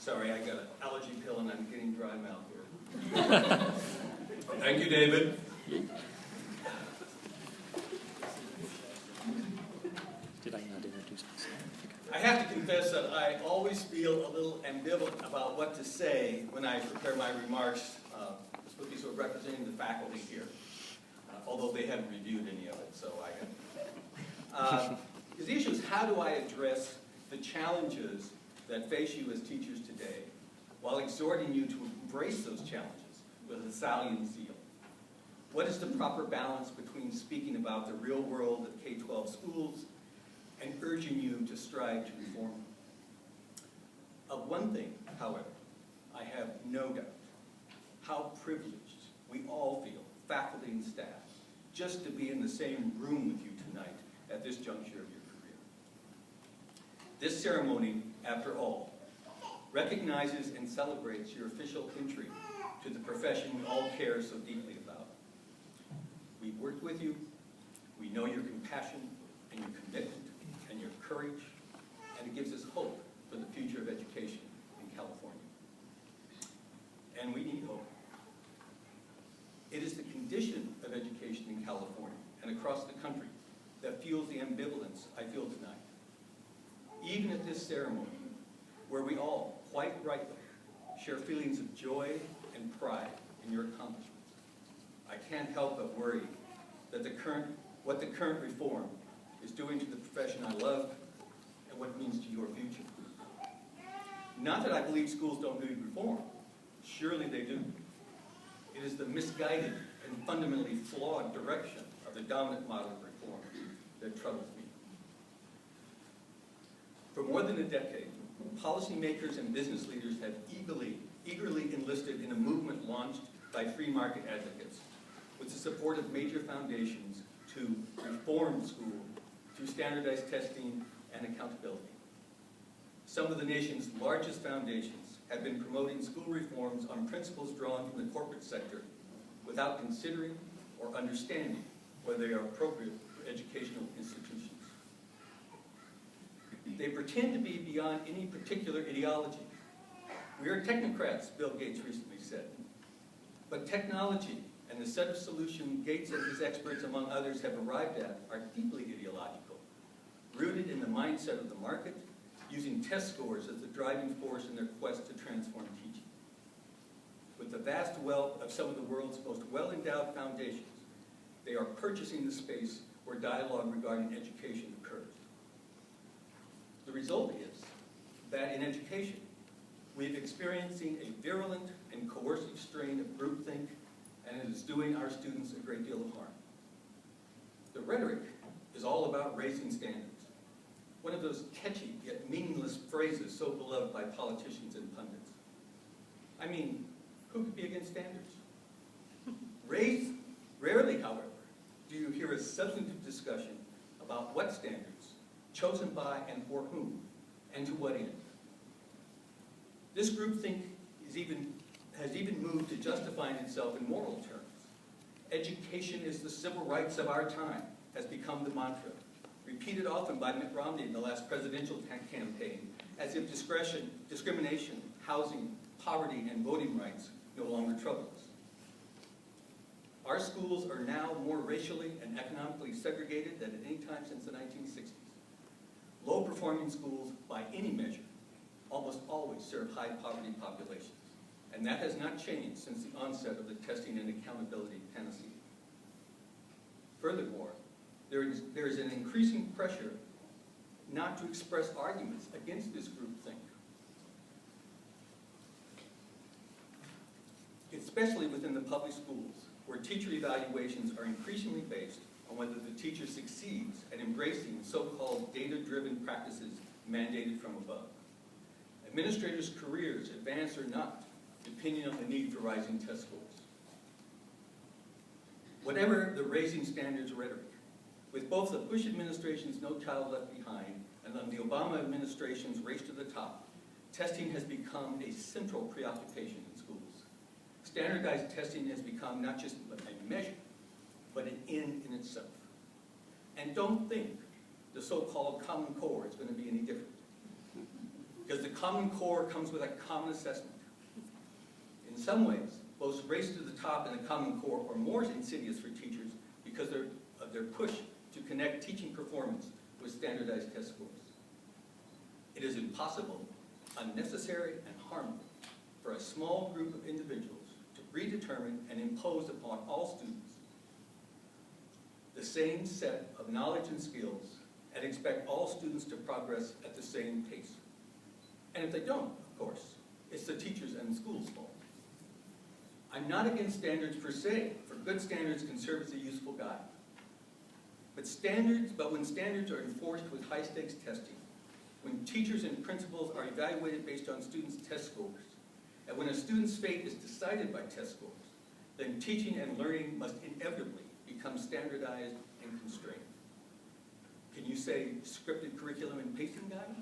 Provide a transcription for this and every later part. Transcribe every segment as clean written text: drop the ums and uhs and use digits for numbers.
Sorry, I got an allergy pill and I'm getting dry mouth here. Thank you, David. Did I not introduce myself? I have to confess that I always feel a little ambivalent about what to say when I prepare my remarks, especially sort of representing the faculty here, although they haven't reviewed any of it, so I have. The issue is, how do I address the challenges that face you as teachers today, while exhorting you to embrace those challenges with a Thessalian zeal? What is the proper balance between speaking about the real world of K-12 schools and urging you to strive to reform them? Of one thing, however, I have no doubt: how privileged we all feel, faculty and staff, just to be in the same room with you tonight at this juncture of your career. This ceremony, after all, recognizes and celebrates your official entry to the profession we all care so deeply about. We've worked with you, we know your compassion and your commitment and your courage, and it gives us hope for the future of education in California. And we need hope. It is the condition of education in California and across the country that fuels the ambivalence I feel tonight. Even at this ceremony, where we all, quite rightly, share feelings of joy and pride in your accomplishments, I can't help but worry that what the current reform is doing to the profession I love and what it means to your future. Not that I believe schools don't need reform. Surely they do. It is the misguided and fundamentally flawed direction of the dominant model of reform that troubles me. For more than a decade, policymakers and business leaders have eagerly enlisted in a movement launched by free market advocates with the support of major foundations to reform school through standardized testing and accountability. Some of the nation's largest foundations have been promoting school reforms on principles drawn from the corporate sector without considering or understanding whether they are appropriate for educational institutions. They pretend to be beyond any particular ideology. We are technocrats, Bill Gates recently said. But technology and the set of solutions Gates and his experts, among others, have arrived at are deeply ideological, rooted in the mindset of the market, using test scores as the driving force in their quest to transform teaching. With the vast wealth of some of the world's most well-endowed foundations, they are purchasing the space where dialogue regarding education occurs. The result is that in education, we're experiencing a virulent and coercive strain of groupthink, and it is doing our students a great deal of harm. The rhetoric is all about raising standards, one of those catchy yet meaningless phrases so beloved by politicians and pundits. I mean, who could be against standards? Rarely, however, do you hear a substantive discussion about what standards, chosen by and for whom, and to what end. This groupthink has even moved to justifying itself in moral terms. Education is the civil rights of our time has become the mantra, repeated often by Mitt Romney in the last presidential campaign, as if discrimination, housing, poverty, and voting rights no longer trouble us. Our schools are now more racially and economically segregated than at any time since the 1960s. Low-performing schools, by any measure, almost always serve high-poverty populations, and that has not changed since the onset of the testing and accountability panacea. Furthermore, there is an increasing pressure not to express arguments against this groupthink, especially within the public schools, where teacher evaluations are increasingly based on whether the teacher succeeds at embracing so-called data-driven practices mandated from above. Administrators' careers advance or not, depending on the need for rising test scores. Whatever the raising standards rhetoric, with both the Bush administration's No Child Left Behind and the Obama administration's Race to the Top, testing has become a central preoccupation in schools. Standardized testing has become not just a measure, but an end in itself. And don't think the so-called Common Core is going to be any different. because the Common Core comes with a common assessment. In some ways, both Race to the Top and the Common Core are more insidious for teachers because of their push to connect teaching performance with standardized test scores. It is impossible, unnecessary, and harmful for a small group of individuals to predetermine and impose upon all students the same set of knowledge and skills and expect all students to progress at the same pace. And if they don't, of course, it's the teachers and the school's fault. I'm not against standards per se, for good standards can serve as a useful guide. But when standards are enforced with high-stakes testing, when teachers and principals are evaluated based on students' test scores, and when a student's fate is decided by test scores, then teaching and learning must inevitably become standardized and constrained. Can you say scripted curriculum and pacing guide?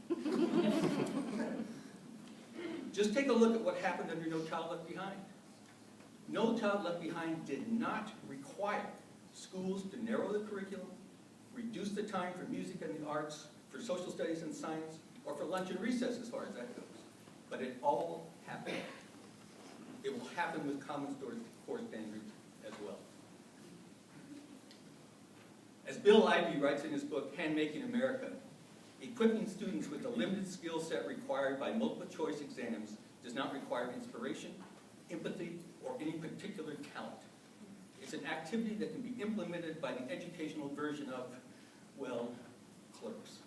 Just take a look at what happened under No Child Left Behind. No Child Left Behind did not require schools to narrow the curriculum, reduce the time for music and the arts, for social studies and science, or for lunch and recess as far as that goes. But it all happened. It will happen with Common Core standards as well. As Bill Ivey writes in his book, Handmaking America, equipping students with the limited skill set required by multiple choice exams does not require inspiration, empathy, or any particular talent. It's an activity that can be implemented by the educational version of, well, clerks.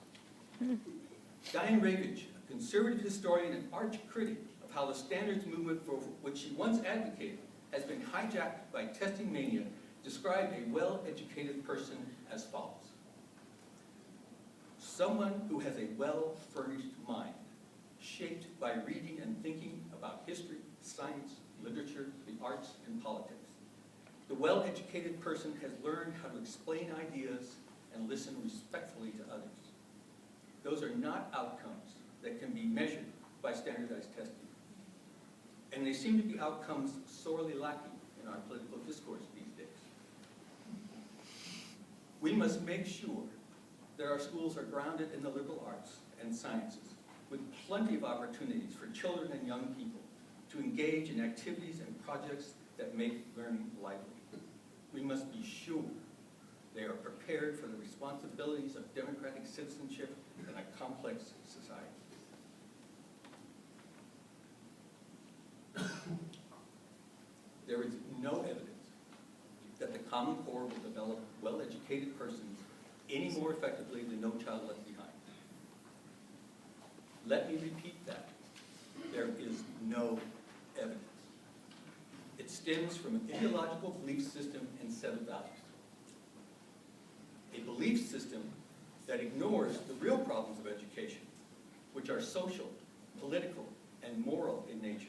Diane Ravitch, a conservative historian and arch critic of how the standards movement for which she once advocated has been hijacked by testing mania, described a well-educated person as follows. Someone who has a well-furnished mind, shaped by reading and thinking about history, science, literature, the arts, and politics. The well-educated person has learned how to explain ideas and listen respectfully to others. Those are not outcomes that can be measured by standardized testing. And they seem to be outcomes sorely lacking in our political discourse these days. We must make sure that our schools are grounded in the liberal arts and sciences, with plenty of opportunities for children and young people to engage in activities and projects that make learning lively. We must be sure they are prepared for the responsibilities of democratic citizenship in a complex society. There is no evidence that the Common Core will develop well-educated persons any more effectively than No Child Left Behind. Let me repeat that. There is no evidence. It stems from an ideological belief system and set of values. A belief system that ignores the real problems of education, which are social, political, and moral in nature,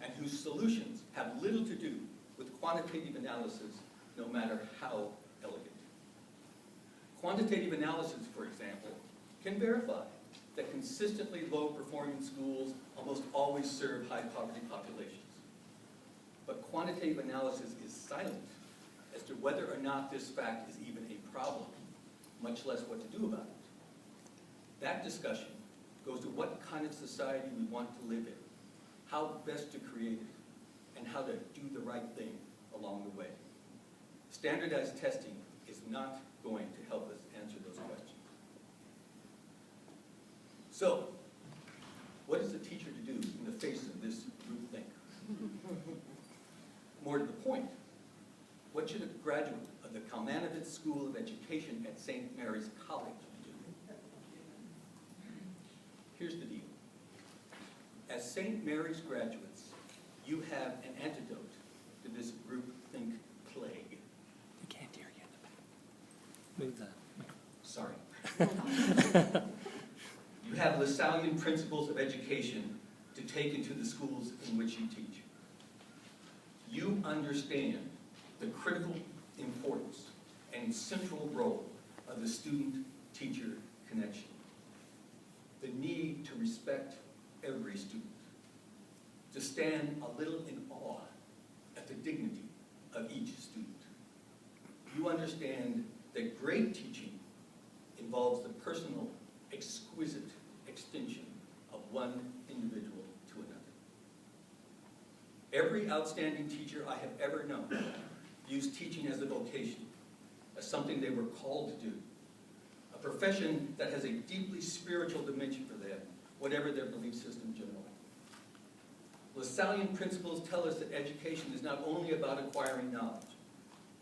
and whose solutions have little to do with quantitative analysis, no matter how elegant. Quantitative analysis, for example, can verify that consistently low-performing schools almost always serve high-poverty populations. But quantitative analysis is silent as to whether or not this fact is even a problem, much less what to do about it. That discussion goes to what kind of society we want to live in, how best to create it, and how to do the right thing along the way. Standardized testing is not going to help us answer those questions. So, what is a teacher to do in the face of this groupthink? More to the point, what should a graduate of the Kalmanovitz School of Education at St. Mary's College do? Here's the deal. As St. Mary's graduates, you have an antidote to this groupthink plague. They can't hear you in the back. Move the microphone. Sorry. You have Lasallian principles of education to take into the schools in which you teach. You understand the critical importance and central role of the student-teacher connection. The need to respect every student. To stand a little in awe at the dignity of each student. You understand that great teaching involves the personal, exquisite extension of one individual to another. Every outstanding teacher I have ever known views teaching as a vocation, as something they were called to do, a profession that has a deeply spiritual dimension for them, whatever their belief system generally. Lassallean principles tell us that education is not only about acquiring knowledge,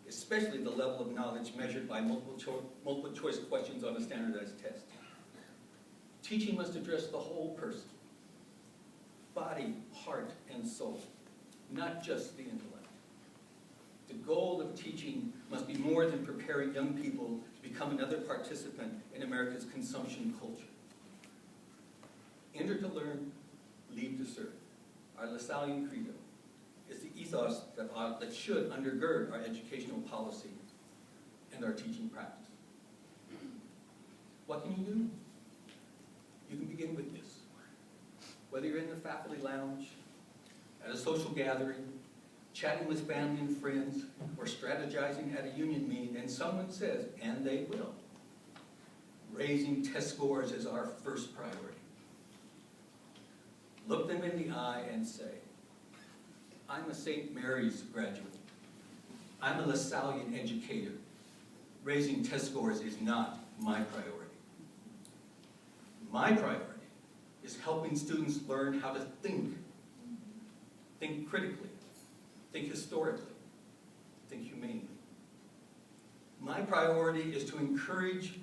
especially the level of knowledge measured by multiple choice questions on a standardized test. Teaching must address the whole person, body, heart, and soul, not just the intellect. The goal of teaching must be more than preparing young people to become another participant in America's consumption culture. Enter to learn, leave to serve. Our Lassallean credo is the ethos that should undergird our educational policy and our teaching practice. What can you do? You can begin with this. Whether you're in the faculty lounge, at a social gathering, chatting with family and friends, or strategizing at a union meeting, and someone says, and they will, raising test scores is our first priority. Look them in the eye and say, I'm a St. Mary's graduate. I'm a Lassallean educator. Raising test scores is not my priority. My priority is helping students learn how to think critically, think historically, think humanely. My priority is to encourage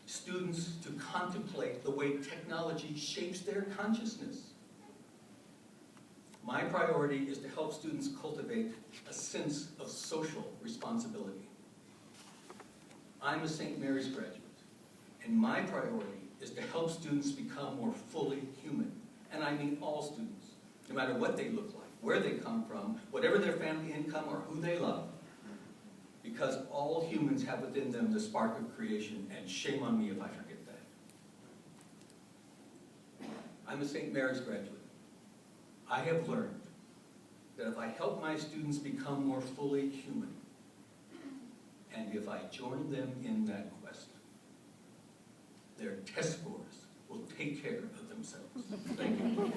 students to contemplate the way technology shapes their consciousness. My priority is to help students cultivate a sense of social responsibility. I'm a St. Mary's graduate, and my priority is to help students become more fully human. And I mean all students, no matter what they look like, where they come from, whatever their family income or who they love. Because all humans have within them the spark of creation, and shame on me if I forget that. I'm a St. Mary's graduate. I have learned that if I help my students become more fully human, and if I join them in that quest, their test scores will take care of themselves. Thank you.